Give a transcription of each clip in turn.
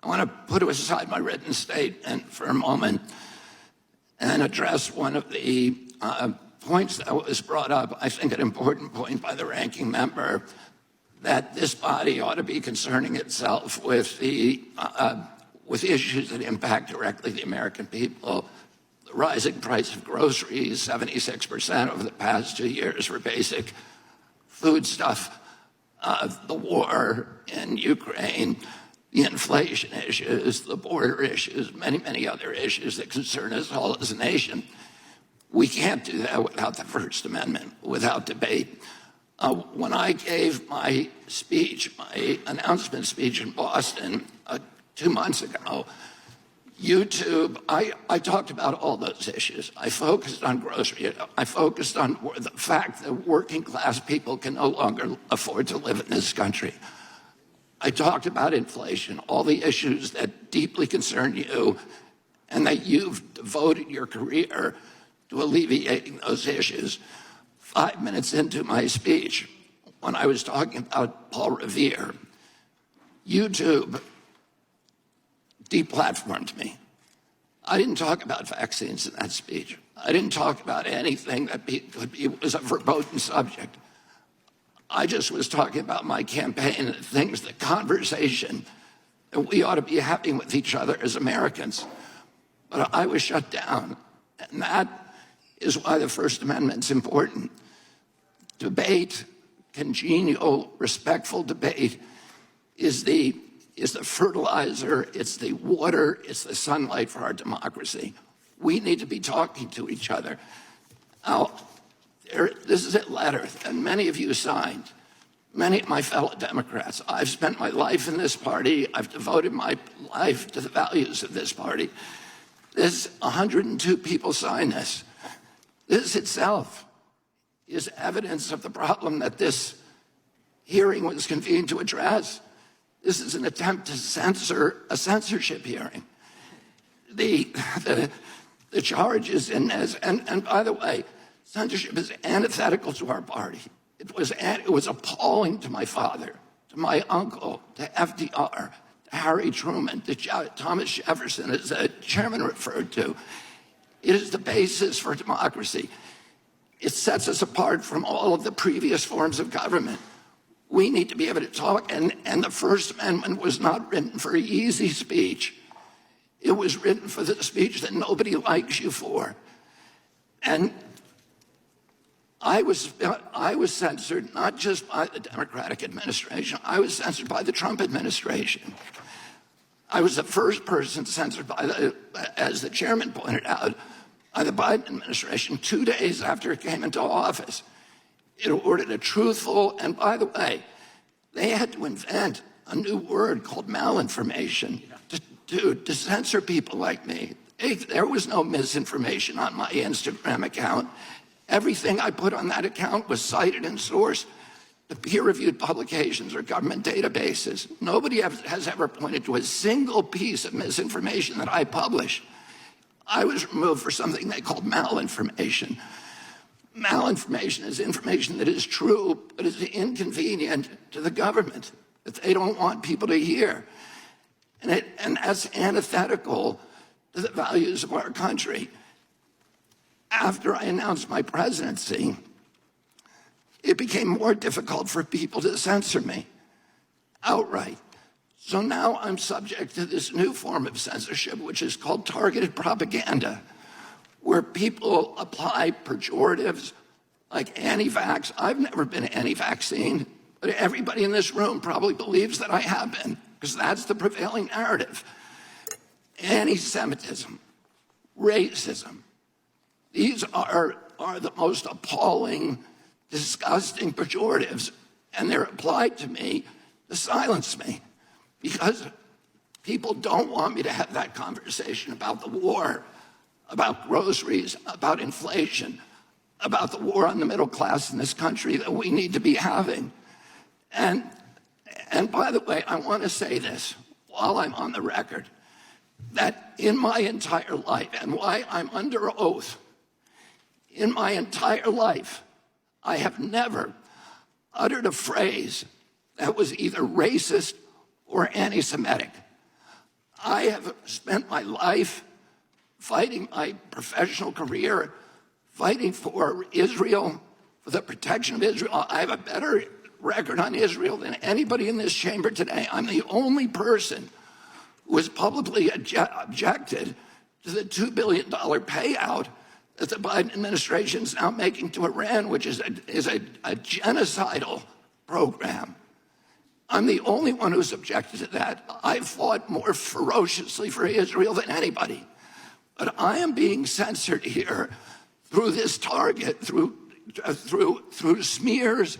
I want to put aside my written statement for a moment and address one of the points that was brought up, I think an important point by the ranking member, that this body ought to be concerning itself with the with issues that impact directly the American people. The rising price of groceries, 76% over the past 2 years for basic foodstuff, the war in Ukraine, the inflation issues, the border issues, many, many other issues that concern us all as a nation. We can't do that without the First Amendment, without debate. When I gave my speech, my announcement speech in Boston 2 months ago, YouTube, I talked about all those issues. I focused on grocery. I focused on the fact that working class people can no longer afford to live in this country. I talked about inflation, all the issues that deeply concern you and that you've devoted your career to alleviating those issues. 5 minutes into my speech, when I was talking about Paul Revere, YouTube deplatformed me. I didn't talk about vaccines in that speech. I didn't talk about anything that was a verboten subject. I just was talking about my campaign and things, the conversation that we ought to be having with each other as Americans. But I was shut down, and that is why the First Amendment's important. Debate, congenial, respectful debate is the fertilizer, it's the water, it's the sunlight for our democracy. We need to be talking to each other. Now, this is a letter that many of you signed, many of my fellow Democrats. I've spent my life in this party. I've devoted my life to the values of this party. This 102 people signed this. This itself is evidence of the problem that this hearing was convened to address. This is an attempt to censor a censorship hearing. The charges in this, and by the way, censorship is antithetical to our party. It was appalling to my father, to my uncle, to FDR, to Harry Truman, to Thomas Jefferson, as the chairman referred to. It is the basis for democracy. It sets us apart from all of the previous forms of government. We need to be able to talk, and the First Amendment was not written for easy speech. It was written for the speech that nobody likes you for. And I was censored not just by the Democratic administration, I was censored by the Trump administration. I was the first person censored by as the chairman pointed out, by the Biden administration 2 days after it came into office. It ordered a truthful, and by the way, they had to invent a new word called malinformation to censor people like me. There was no misinformation on my Instagram account. Everything I put on that account was cited and sourced to peer-reviewed publications or government databases. Nobody has ever pointed to a single piece of misinformation that I published. I was removed for something they called malinformation. Malinformation is information that is true, but is inconvenient to the government, that they don't want people to hear. And that's antithetical to the values of our country. After I announced my presidency, it became more difficult for people to censor me outright. So now I'm subject to this new form of censorship, which is called targeted propaganda, where people apply pejoratives like anti-vax. I've never been anti-vaccine, but everybody in this room probably believes that I have been, because that's the prevailing narrative. Anti-Semitism, racism, these are the most appalling, disgusting pejoratives, and they're applied to me to silence me, because people don't want me to have that conversation about the war, about groceries, about inflation, about the war on the middle class in this country that we need to be having. And by the way, I want to say this while I'm on the record, that in my entire life, and why I'm under oath, in my entire life, I have never uttered a phrase that was either racist or anti-Semitic. have spent my life fighting my professional career, fighting for Israel, for the protection of Israel. I have a better record on Israel than anybody in this chamber today. I'm the only person who has publicly objected to the $2 billion payout that the Biden administration is now making to Iran, which is a genocidal program. I'm the only one who's objected to that. I fought more ferociously for Israel than anybody. But I am being censored here through this target, through smears,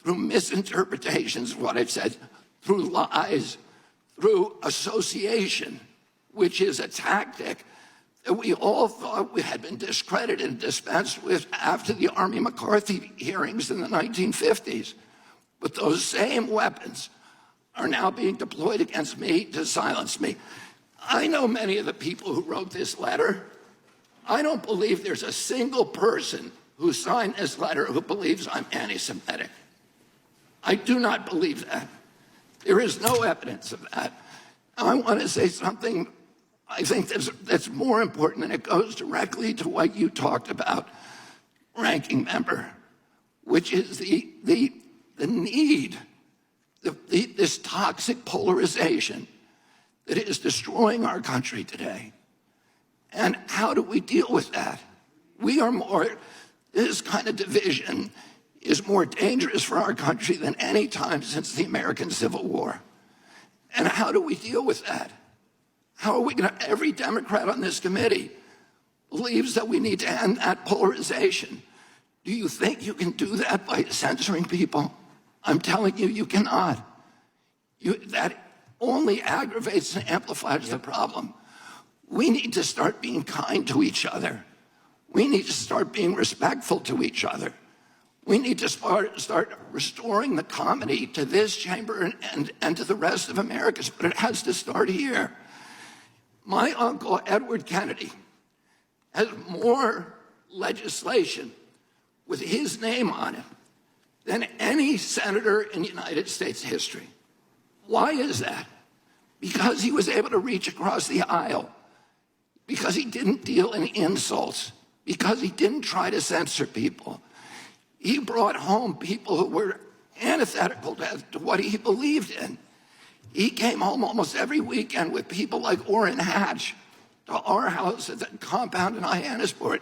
through misinterpretations of what I've said, through lies, through association, which is a tactic that we all thought we had been discredited and dispensed with after the Army McCarthy hearings in the 1950s. But those same weapons are now being deployed against me to silence me. I know many of the people who wrote this letter. I don't believe there's a single person who signed this letter who believes I'm anti-Semitic. I do not believe that. There is no evidence of that. I want to say something I think that's more important, and it goes directly to what you talked about, ranking member, which is the need, this toxic polarization that is destroying our country today. And how do we deal with that? This kind of division is more dangerous for our country than any time since the American Civil War. And how do we deal with that? How are we going to, every Democrat on this committee believes that we need to end that polarization. Do you think you can do that by censoring people? I'm telling you, you cannot. That only aggravates and amplifies the problem. We need to start being kind to each other. We need to start being respectful to each other. We need to start restoring the comedy to this chamber and to the rest of America, but it has to start here. My uncle, Edward Kennedy, has more legislation with his name on it than any senator in United States history. Why is that? Because he was able to reach across the aisle, because he didn't deal in insults, because he didn't try to censor people. He brought home people who were antithetical to what he believed in. He came home almost every weekend with people like Orrin Hatch to our house at the compound in Hyannisport.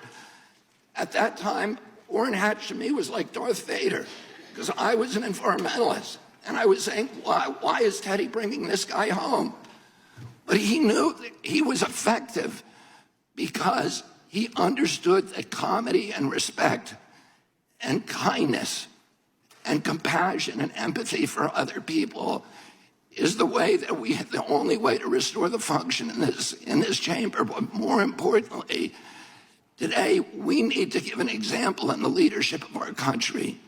At that time, Orrin Hatch to me was like Darth Vader, because I was an environmentalist. And I was saying, why is Teddy bringing this guy home? But he knew that he was effective because he understood that comedy and respect and kindness and compassion and empathy for other people is the way that the only way to restore the function in this chamber. But more importantly, today we need to give an example in the leadership of our country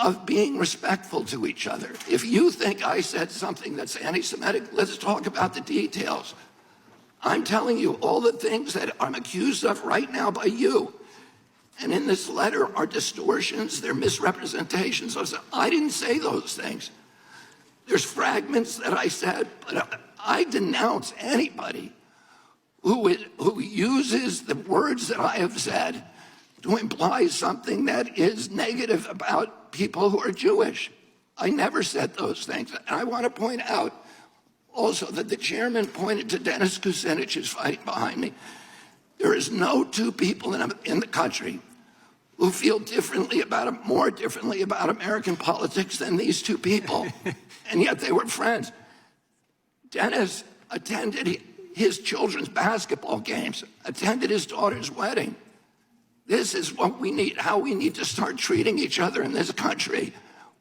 of being respectful to each other. If you think I said something that's anti-Semitic, let's talk about the details. I'm telling you all the things that I'm accused of right now by you. And in this letter are distortions, they're misrepresentations. I didn't say those things. There's fragments that I said, but I denounce anybody who uses the words that I have said to imply something that is negative about people who are Jewish. I never said those things. And I want to point out also that the chairman pointed to Dennis Kucinich, who's fighting behind me. There is no two people in the country who feel more differently about American politics than these two people. And yet they were friends. Dennis attended his children's basketball games, attended his daughter's wedding. This is what we need, how we need to start treating each other in this country.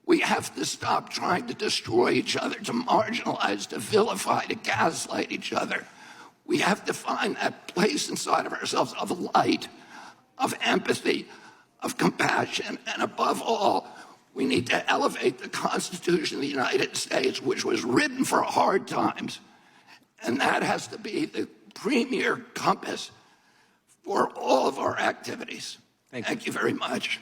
We have to stop trying to destroy each other, to marginalize, to vilify, to gaslight each other. We have to find that place inside of ourselves of light, of empathy, of compassion, and above all, we need to elevate the Constitution of the United States, which was written for hard times. And that has to be the premier compass for all of our activities. Thank you very much.